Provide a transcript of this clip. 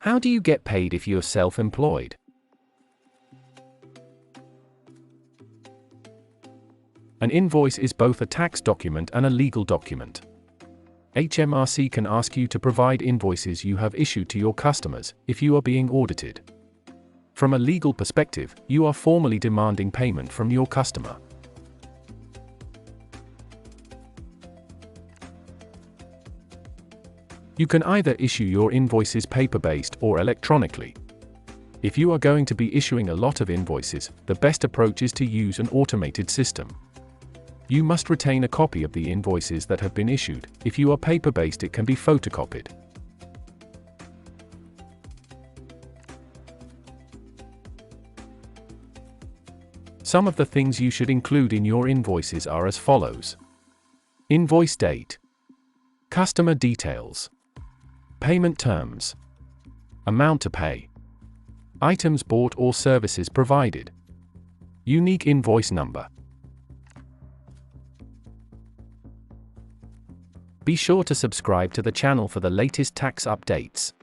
How do you get paid if you're self-employed? An invoice is both a tax document and a legal document. HMRC can ask you to provide invoices you have issued to your customers if you are being audited. From a legal perspective, you are formally demanding payment from your customer. You can either issue your invoices paper-based or electronically. If you are going to be issuing a lot of invoices, the best approach is to use an automated system. You must retain a copy of the invoices that have been issued. If you are paper-based, it can be photocopied. Some of the things you should include in your invoices are as follows: invoice date, customer details, payment terms, amount to pay, items bought or services provided, unique invoice number. Be sure to subscribe to the channel for the latest tax updates.